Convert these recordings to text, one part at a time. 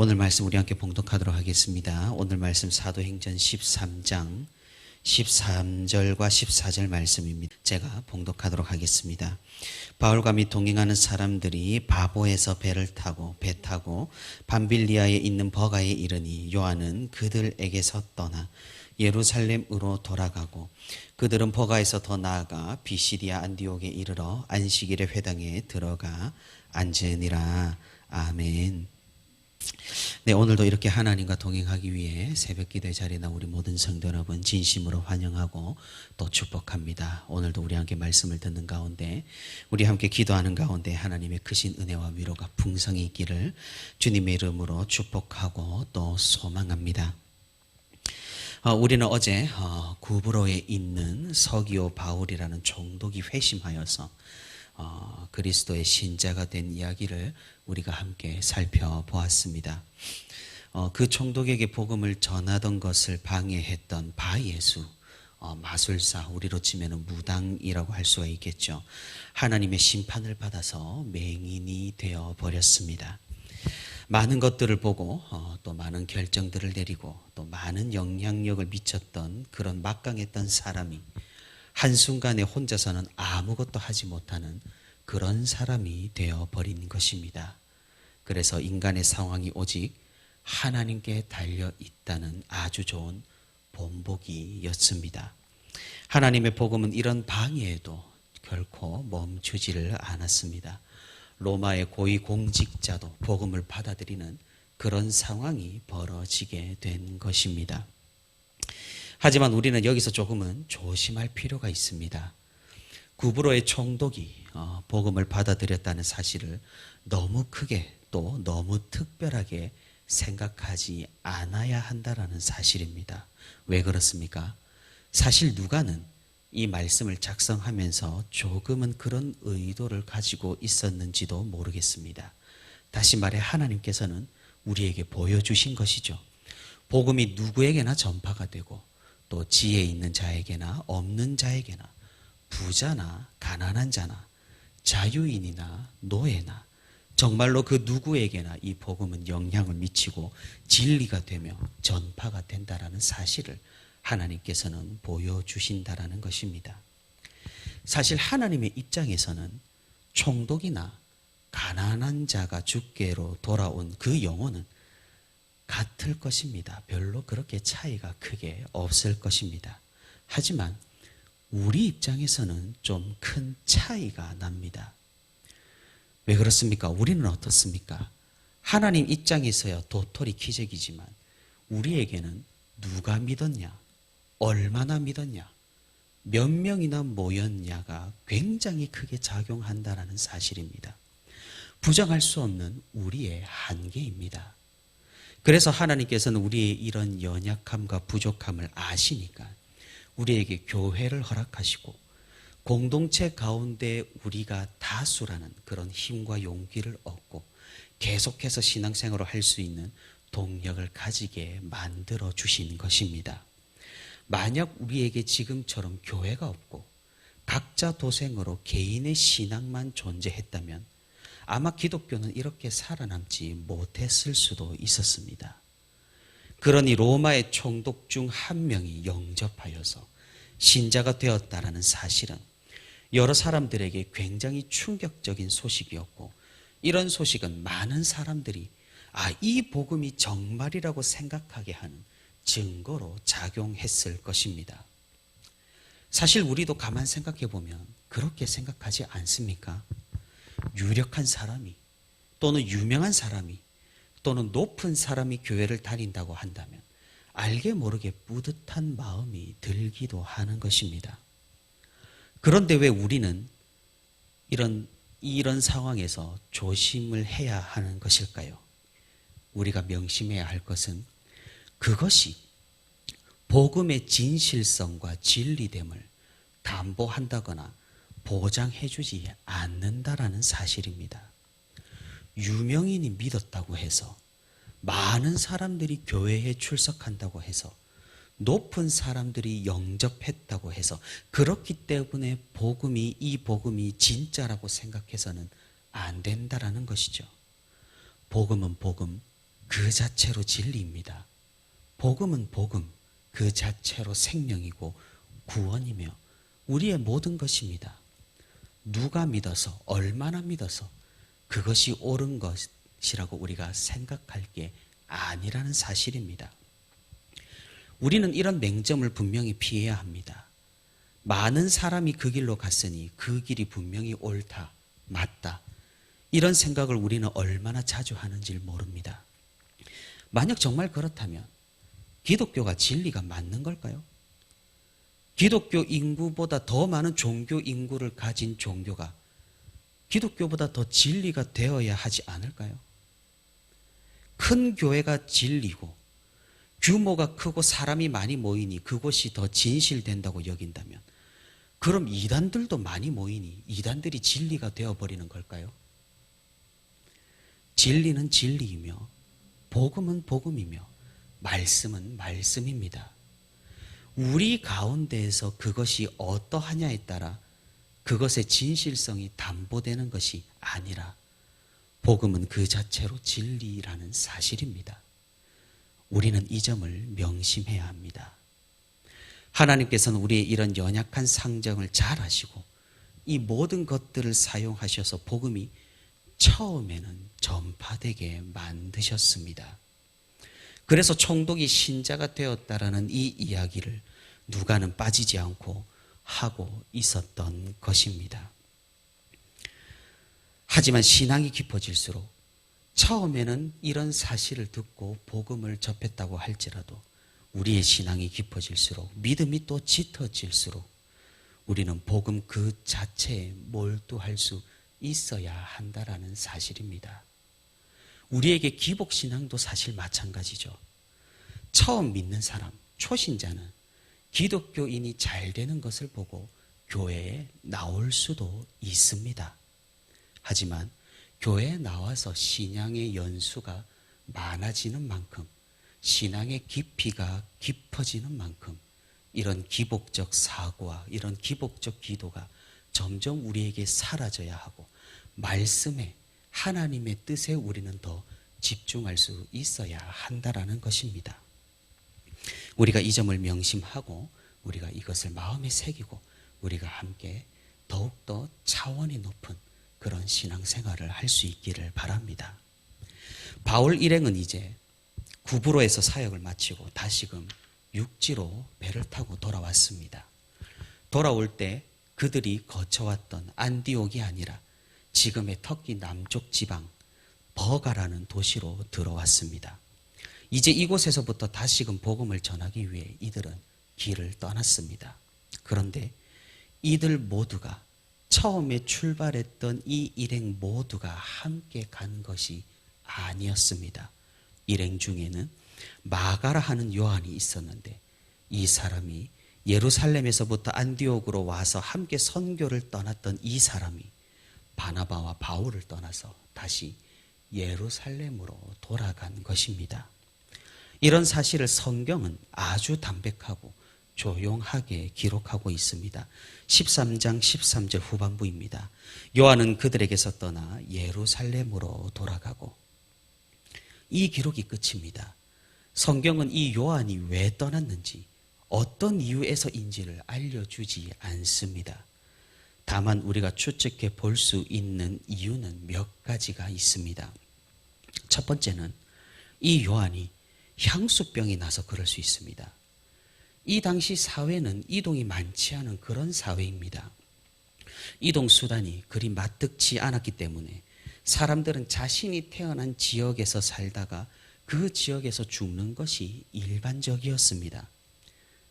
오늘 말씀 우리 함께 봉독하도록 하겠습니다. 오늘 말씀 사도행전 13장 13절과 14절 말씀입니다. 제가 봉독하도록 하겠습니다. 바울과 및 동행하는 사람들이 바보에서 배 타고 밤빌리아에 있는 버가에 이르니 요한은 그들에게서 떠나 예루살렘으로 돌아가고 그들은 버가에서 더 나아가 비시디아 안디옥에 이르러 안식일의 회당에 들어가 앉으니라. 아멘. 네, 오늘도 이렇게 하나님과 동행하기 위해 새벽 기도의 자리에 나온 우리 모든 성도 여러분 진심으로 환영하고 또 축복합니다. 오늘도 우리 함께 말씀을 듣는 가운데, 우리 함께 기도하는 가운데 하나님의 크신 은혜와 위로가 풍성히 있기를 주님의 이름으로 축복하고 또 소망합니다. 우리는 어제 구브로에 있는 서기오 바울이라는 총독이 회심하여서 그리스도의 신자가 된 이야기를 우리가 함께 살펴보았습니다. 그 총독에게 복음을 전하던 것을 방해했던 바예수, 마술사, 우리로 치면 무당이라고 할 수가 있겠죠. 하나님의 심판을 받아서 맹인이 되어 버렸습니다. 많은 것들을 보고 또 많은 결정들을 내리고 또 많은 영향력을 미쳤던 그런 막강했던 사람이 한순간에 혼자서는 아무것도 하지 못하는 그런 사람이 되어버린 것입니다. 그래서 인간의 상황이 오직 하나님께 달려 있다는 아주 좋은 본보기였습니다. 하나님의 복음은 이런 방해에도 결코 멈추지를 않았습니다. 로마의 고위공직자도 복음을 받아들이는 그런 상황이 벌어지게 된 것입니다. 하지만 우리는 여기서 조금은 조심할 필요가 있습니다. 구브로의 총독이 복음을 받아들였다는 사실을 너무 크게 또 너무 특별하게 생각하지 않아야 한다는 사실입니다. 왜 그렇습니까? 사실 누가는 이 말씀을 작성하면서 조금은 그런 의도를 가지고 있었는지도 모르겠습니다. 다시 말해 하나님께서는 우리에게 보여주신 것이죠. 복음이 누구에게나 전파가 되고 또 지혜 있는 자에게나 없는 자에게나 부자나 가난한 자나 자유인이나 노예나 정말로 그 누구에게나 이 복음은 영향을 미치고 진리가 되며 전파가 된다라는 사실을 하나님께서는 보여주신다라는 것입니다. 사실 하나님의 입장에서는 총독이나 가난한 자가 주께로 돌아온 그 영혼은 같을 것입니다. 별로 그렇게 차이가 크게 없을 것입니다. 하지만 우리 입장에서는 좀 큰 차이가 납니다. 왜 그렇습니까? 우리는 어떻습니까? 하나님 입장에서야 도토리 기적이지만 우리에게는 누가 믿었냐, 얼마나 믿었냐, 몇 명이나 모였냐가 굉장히 크게 작용한다는 사실입니다. 부정할 수 없는 우리의 한계입니다. 그래서 하나님께서는 우리의 이런 연약함과 부족함을 아시니까 우리에게 교회를 허락하시고 공동체 가운데 우리가 다수라는 그런 힘과 용기를 얻고 계속해서 신앙생활을 할 수 있는 동력을 가지게 만들어 주신 것입니다. 만약 우리에게 지금처럼 교회가 없고 각자 도생으로 개인의 신앙만 존재했다면 아마 기독교는 이렇게 살아남지 못했을 수도 있었습니다. 그러니 로마의 총독 중 한 명이 영접하여서 신자가 되었다라는 사실은 여러 사람들에게 굉장히 충격적인 소식이었고, 이런 소식은 많은 사람들이 이 복음이 정말이라고 생각하게 하는 증거로 작용했을 것입니다. 사실 우리도 가만 생각해 보면 그렇게 생각하지 않습니까? 유력한 사람이 또는 유명한 사람이 또는 높은 사람이 교회를 다닌다고 한다면 알게 모르게 뿌듯한 마음이 들기도 하는 것입니다. 그런데 왜 우리는 이런 상황에서 조심을 해야 하는 것일까요? 우리가 명심해야 할 것은 그것이 복음의 진실성과 진리됨을 담보한다거나 보장해주지 않는다라는 사실입니다. 유명인이 믿었다고 해서, 많은 사람들이 교회에 출석한다고 해서, 높은 사람들이 영접했다고 해서, 그렇기 때문에 이 복음이 진짜라고 생각해서는 안 된다라는 것이죠. 복음은 복음, 그 자체로 진리입니다. 복음은 복음 그 자체로 생명이고 구원이며 우리의 모든 것입니다. 누가 믿어서 얼마나 믿어서 그것이 옳은 것이라고 우리가 생각할 게 아니라는 사실입니다. 우리는 이런 맹점을 분명히 피해야 합니다. 많은 사람이 그 길로 갔으니 그 길이 분명히 옳다, 맞다. 이런 생각을 우리는 얼마나 자주 하는지를 모릅니다. 만약 정말 그렇다면 기독교가 진리가 맞는 걸까요? 기독교 인구보다 더 많은 종교 인구를 가진 종교가 기독교보다 더 진리가 되어야 하지 않을까요? 큰 교회가 진리고 규모가 크고 사람이 많이 모이니 그곳이 더 진실된다고 여긴다면 그럼 이단들도 많이 모이니 이단들이 진리가 되어버리는 걸까요? 진리는 진리이며 복음은 복음이며 말씀은 말씀입니다. 우리 가운데에서 그것이 어떠하냐에 따라 그것의 진실성이 담보되는 것이 아니라 복음은 그 자체로 진리라는 사실입니다. 우리는 이 점을 명심해야 합니다. 하나님께서는 우리의 이런 연약한 상정을 잘 아시고 이 모든 것들을 사용하셔서 복음이 처음에는 전파되게 만드셨습니다. 그래서 총독이 신자가 되었다라는 이 이야기를 누가는 빠지지 않고 하고 있었던 것입니다. 하지만 신앙이 깊어질수록 처음에는 이런 사실을 듣고 복음을 접했다고 할지라도 우리의 신앙이 깊어질수록 믿음이 또 짙어질수록 우리는 복음 그 자체에 몰두할 수 있어야 한다라는 사실입니다. 우리에게 기복신앙도 사실 마찬가지죠. 처음 믿는 사람, 초신자는 기독교인이 잘 되는 것을 보고 교회에 나올 수도 있습니다. 하지만 교회에 나와서 신앙의 연수가 많아지는 만큼 신앙의 깊이가 깊어지는 만큼 이런 기복적 사고와 이런 기복적 기도가 점점 우리에게 사라져야 하고 말씀에 하나님의 뜻에 우리는 더 집중할 수 있어야 한다라는 것입니다. 우리가 이 점을 명심하고 우리가 이것을 마음에 새기고 우리가 함께 더욱더 차원이 높은 그런 신앙생활을 할 수 있기를 바랍니다. 바울 일행은 이제 구브로에서 사역을 마치고 다시금 육지로 배를 타고 돌아왔습니다. 돌아올 때 그들이 거쳐왔던 안디옥이 아니라 지금의 터키 남쪽 지방 버가라는 도시로 들어왔습니다. 이제 이곳에서부터 다시금 복음을 전하기 위해 이들은 길을 떠났습니다. 그런데 이들 모두가 처음에 출발했던 이 일행 모두가 함께 간 것이 아니었습니다. 일행 중에는 마가라 하는 요한이 있었는데 이 사람이 예루살렘에서부터 안디옥으로 와서 함께 선교를 떠났던 이 사람이 바나바와 바울을 떠나서 다시 예루살렘으로 돌아간 것입니다. 이런 사실을 성경은 아주 담백하고 조용하게 기록하고 있습니다. 13장 13절 후반부입니다. 요한은 그들에게서 떠나 예루살렘으로 돌아가고 이 기록이 끝입니다. 성경은 이 요한이 왜 떠났는지 어떤 이유에서인지를 알려주지 않습니다. 다만 우리가 추측해 볼 수 있는 이유는 몇 가지가 있습니다. 첫 번째는 이 요한이 향수병이 나서 그럴 수 있습니다. 이 당시 사회는 이동이 많지 않은 그런 사회입니다. 이동 수단이 그리 마뜩지 않았기 때문에 사람들은 자신이 태어난 지역에서 살다가 그 지역에서 죽는 것이 일반적이었습니다.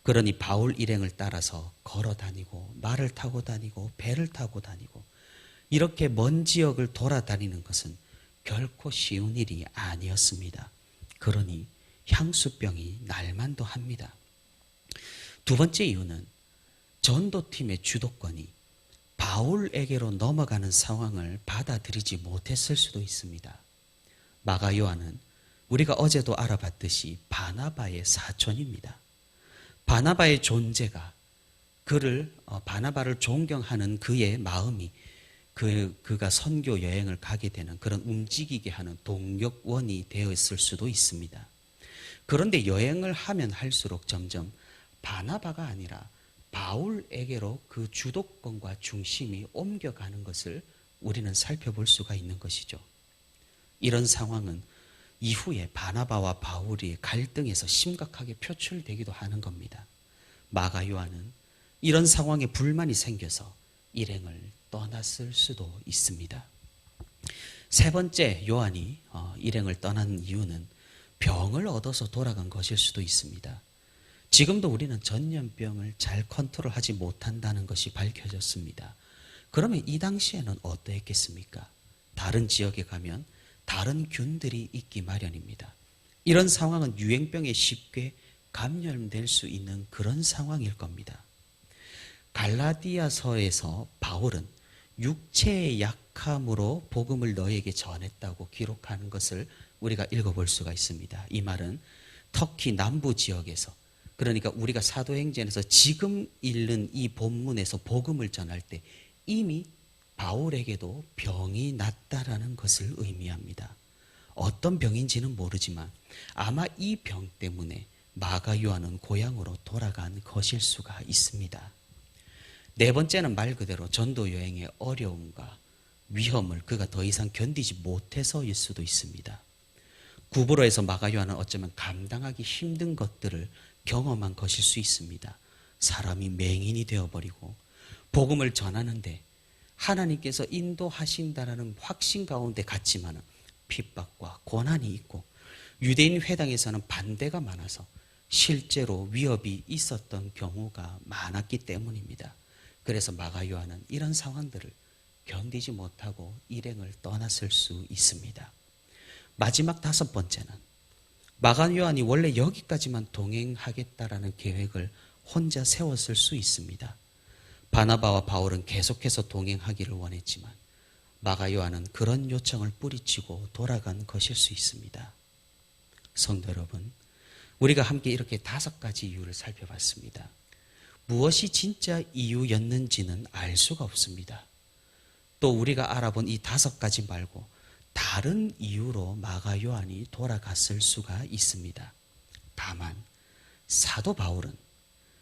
그러니 바울 일행을 따라서 걸어 다니고 말을 타고 다니고 배를 타고 다니고 이렇게 먼 지역을 돌아다니는 것은 결코 쉬운 일이 아니었습니다. 그러니 향수병이 날만도 합니다. 두 번째 이유는 전도팀의 주도권이 바울에게로 넘어가는 상황을 받아들이지 못했을 수도 있습니다. 마가 요한은 우리가 어제도 알아봤듯이 바나바의 사촌입니다. 바나바의 존재가 바나바를 존경하는 그의 마음이 그가 선교 여행을 가게 되는 그런 움직이게 하는 동력원이 되었을 수도 있습니다. 그런데 여행을 하면 할수록 점점 바나바가 아니라 바울에게로 그 주도권과 중심이 옮겨가는 것을 우리는 살펴볼 수가 있는 것이죠. 이런 상황은 이후에 바나바와 바울이 갈등에서 심각하게 표출되기도 하는 겁니다. 마가 요한은 이런 상황에 불만이 생겨서 일행을 떠났을 수도 있습니다. 세 번째, 요한이 일행을 떠난 이유는 병을 얻어서 돌아간 것일 수도 있습니다. 지금도 우리는 전염병을 잘 컨트롤하지 못한다는 것이 밝혀졌습니다. 그러면 이 당시에는 어떠했겠습니까? 다른 지역에 가면 다른 균들이 있기 마련입니다. 이런 상황은 유행병에 쉽게 감염될 수 있는 그런 상황일 겁니다. 갈라디아서에서 바울은 육체의 약함으로 복음을 너에게 전했다고 기록하는 것을 우리가 읽어볼 수가 있습니다. 이 말은 터키 남부 지역에서, 그러니까 우리가 사도행전에서 지금 읽는 이 본문에서 복음을 전할 때 이미 바울에게도 병이 났다라는 것을 의미합니다. 어떤 병인지는 모르지만 아마 이 병 때문에 마가 요한은 고향으로 돌아간 것일 수가 있습니다. 네 번째는 말 그대로 전도 여행의 어려움과 위험을 그가 더 이상 견디지 못해서일 수도 있습니다. 구브로에서 마가 요한은 어쩌면 감당하기 힘든 것들을 경험한 것일 수 있습니다. 사람이 맹인이 되어버리고 복음을 전하는데 하나님께서 인도하신다라는 확신 가운데 갔지만 핍박과 고난이 있고 유대인 회당에서는 반대가 많아서 실제로 위협이 있었던 경우가 많았기 때문입니다. 그래서 마가 요한은 이런 상황들을 견디지 못하고 일행을 떠났을 수 있습니다. 마지막 다섯 번째는 마가 요한이 원래 여기까지만 동행하겠다라는 계획을 혼자 세웠을 수 있습니다. 바나바와 바울은 계속해서 동행하기를 원했지만 마가 요한은 그런 요청을 뿌리치고 돌아간 것일 수 있습니다. 성도 여러분, 우리가 함께 이렇게 다섯 가지 이유를 살펴봤습니다. 무엇이 진짜 이유였는지는 알 수가 없습니다. 또 우리가 알아본 이 다섯 가지 말고 다른 이유로 마가 요한이 돌아갔을 수가 있습니다. 다만 사도 바울은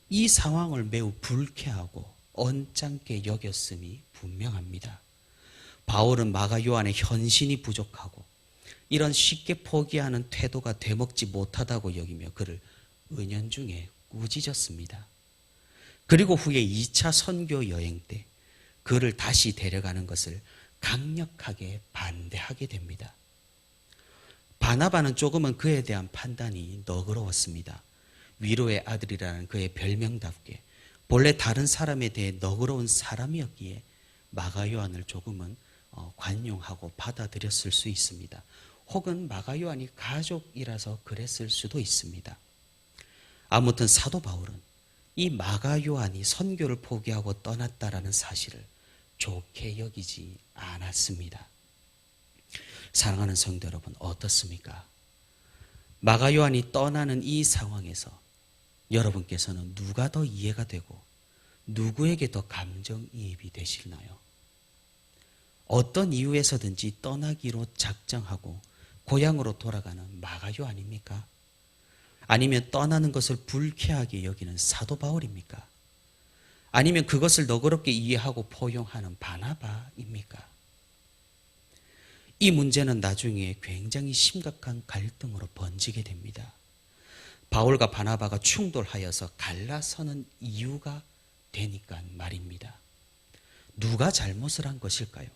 이 상황을 매우 불쾌하고 언짢게 여겼음이 분명합니다. 바울은 마가 요한의 헌신이 부족하고 이런 쉽게 포기하는 태도가 되먹지 못하다고 여기며 그를 은연중에 꾸짖었습니다. 그리고 후에 2차 선교 여행 때 그를 다시 데려가는 것을 강력하게 반대하게 됩니다. 바나바는 조금은 그에 대한 판단이 너그러웠습니다. 위로의 아들이라는 그의 별명답게 본래 다른 사람에 대해 너그러운 사람이었기에 마가 요한을 조금은 관용하고 받아들였을 수 있습니다. 혹은 마가 요한이 가족이라서 그랬을 수도 있습니다. 아무튼 사도 바울은 이 마가 요한이 선교를 포기하고 떠났다라는 사실을 좋게 여기지 않았습니다. 사랑하는 성도 여러분, 어떻습니까? 마가 요한이 떠나는 이 상황에서 여러분께서는 누가 더 이해가 되고 누구에게 더 감정이입이 되시나요? 어떤 이유에서든지 떠나기로 작정하고 고향으로 돌아가는 마가 요한입니까? 아니면 떠나는 것을 불쾌하게 여기는 사도 바울입니까? 아니면 그것을 너그럽게 이해하고 포용하는 바나바입니까? 이 문제는 나중에 굉장히 심각한 갈등으로 번지게 됩니다. 바울과 바나바가 충돌하여서 갈라서는 이유가 되니까 말입니다. 누가 잘못을 한 것일까요?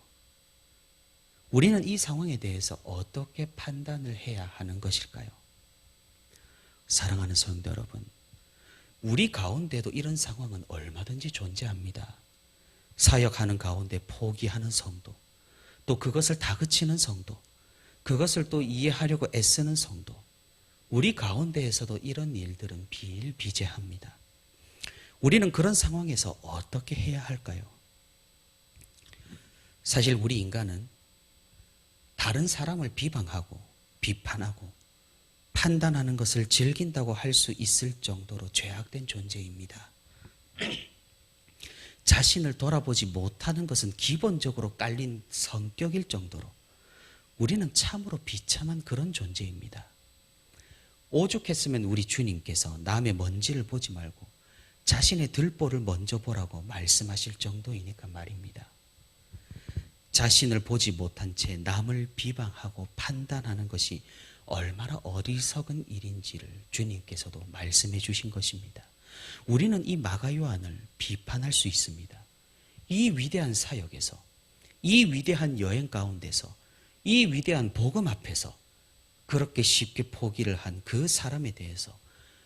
우리는 이 상황에 대해서 어떻게 판단을 해야 하는 것일까요? 사랑하는 성도 여러분, 우리 가운데도 이런 상황은 얼마든지 존재합니다. 사역하는 가운데 포기하는 성도, 또 그것을 다그치는 성도, 그것을 또 이해하려고 애쓰는 성도, 우리 가운데에서도 이런 일들은 비일비재합니다. 우리는 그런 상황에서 어떻게 해야 할까요? 사실 우리 인간은 다른 사람을 비방하고 비판하고 판단하는 것을 즐긴다고 할 수 있을 정도로 죄악된 존재입니다. 자신을 돌아보지 못하는 것은 기본적으로 깔린 성격일 정도로 우리는 참으로 비참한 그런 존재입니다. 오죽했으면 우리 주님께서 남의 먼지를 보지 말고 자신의 들보를 먼저 보라고 말씀하실 정도이니까 말입니다. 자신을 보지 못한 채 남을 비방하고 판단하는 것이 얼마나 어리석은 일인지를 주님께서도 말씀해 주신 것입니다. 우리는 이 마가 요한을 비판할 수 있습니다. 이 위대한 사역에서, 이 위대한 여행 가운데서, 이 위대한 복음 앞에서 그렇게 쉽게 포기를 한 그 사람에 대해서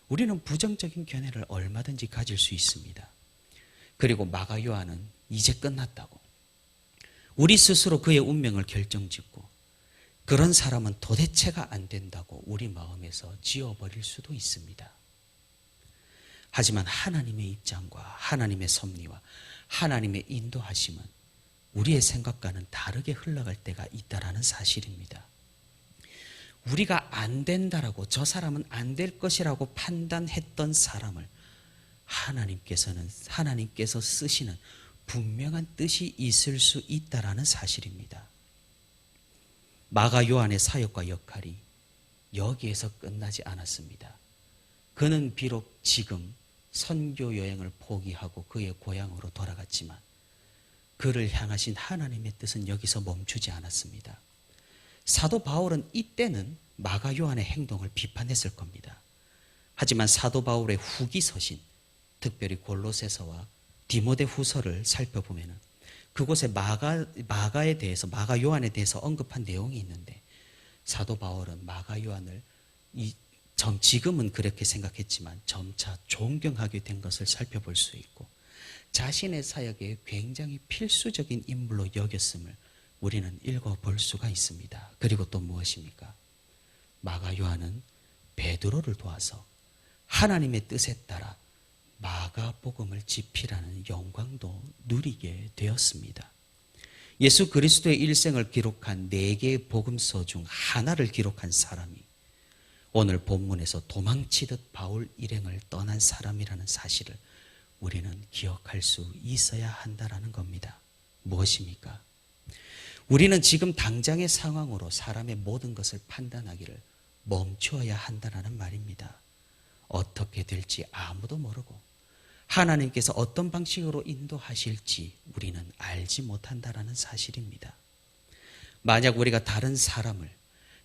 우리는 부정적인 견해를 얼마든지 가질 수 있습니다. 그리고 마가 요한은 이제 끝났다고, 우리 스스로 그의 운명을 결정짓고 그런 사람은 도대체가 안 된다고 우리 마음에서 지워버릴 수도 있습니다. 하지만 하나님의 입장과 하나님의 섭리와 하나님의 인도하심은 우리의 생각과는 다르게 흘러갈 때가 있다라는 사실입니다. 우리가 안 된다라고, 저 사람은 안 될 것이라고 판단했던 사람을 하나님께서 쓰시는 분명한 뜻이 있을 수 있다라는 사실입니다. 마가 요한의 사역과 역할이 여기에서 끝나지 않았습니다. 그는 비록 지금 선교 여행을 포기하고 그의 고향으로 돌아갔지만 그를 향하신 하나님의 뜻은 여기서 멈추지 않았습니다. 사도 바울은 이때는 마가 요한의 행동을 비판했을 겁니다. 하지만 사도 바울의 후기 서신, 특별히 골로새서와 디모데 후서를 살펴보면 그곳에 마가에 대해서, 마가 요한에 대해서 언급한 내용이 있는데, 사도 바울은 마가 요한을 지금은 그렇게 생각했지만 점차 존경하게 된 것을 살펴볼 수 있고, 자신의 사역에 굉장히 필수적인 인물로 여겼음을 우리는 읽어볼 수가 있습니다. 그리고 또 무엇입니까? 마가 요한은 베드로를 도와서 하나님의 뜻에 따라 마가복음을 집필하는 영광도 누리게 되었습니다. 예수 그리스도의 일생을 기록한 4개의 복음서 중 하나를 기록한 사람이 오늘 본문에서 도망치듯 바울 일행을 떠난 사람이라는 사실을 우리는 기억할 수 있어야 한다라는 겁니다. 무엇입니까? 우리는 지금 당장의 상황으로 사람의 모든 것을 판단하기를 멈추어야 한다는 말입니다. 어떻게 될지 아무도 모르고 하나님께서 어떤 방식으로 인도하실지 우리는 알지 못한다는 사실입니다. 만약 우리가 다른 사람을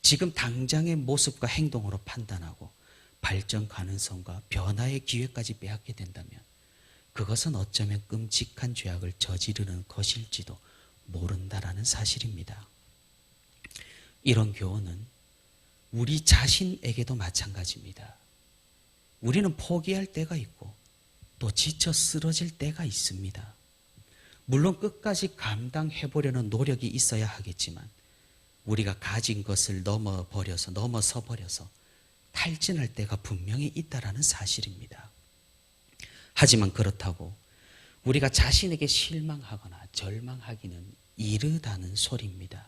지금 당장의 모습과 행동으로 판단하고 발전 가능성과 변화의 기회까지 빼앗게 된다면 그것은 어쩌면 끔찍한 죄악을 저지르는 것일지도 모른다라는 사실입니다. 이런 교훈은 우리 자신에게도 마찬가지입니다. 우리는 포기할 때가 있고 또 지쳐 쓰러질 때가 있습니다. 물론 끝까지 감당해보려는 노력이 있어야 하겠지만 우리가 가진 것을 넘어서 버려서 탈진할 때가 분명히 있다라는 사실입니다. 하지만 그렇다고 우리가 자신에게 실망하거나 절망하기는 이르다는 소리입니다.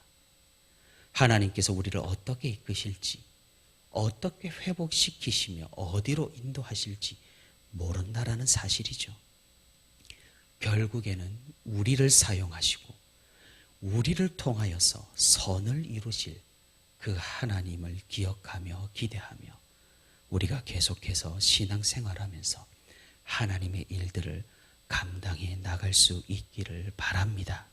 하나님께서 우리를 어떻게 이끄실지, 어떻게 회복시키시며 어디로 인도하실지 모른다라는 사실이죠. 결국에는 우리를 사용하시고 우리를 통하여서 선을 이루실 그 하나님을 기억하며 기대하며 우리가 계속해서 신앙생활하면서 하나님의 일들을 감당해 나갈 수 있기를 바랍니다.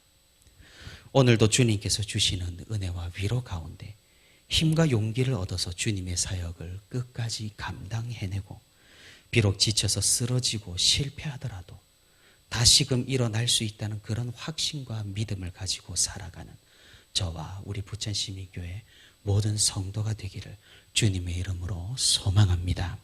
오늘도 주님께서 주시는 은혜와 위로 가운데 힘과 용기를 얻어서 주님의 사역을 끝까지 감당해내고 비록 지쳐서 쓰러지고 실패하더라도 다시금 일어날 수 있다는 그런 확신과 믿음을 가지고 살아가는 저와 우리 부천시민교회 모든 성도가 되기를 주님의 이름으로 소망합니다.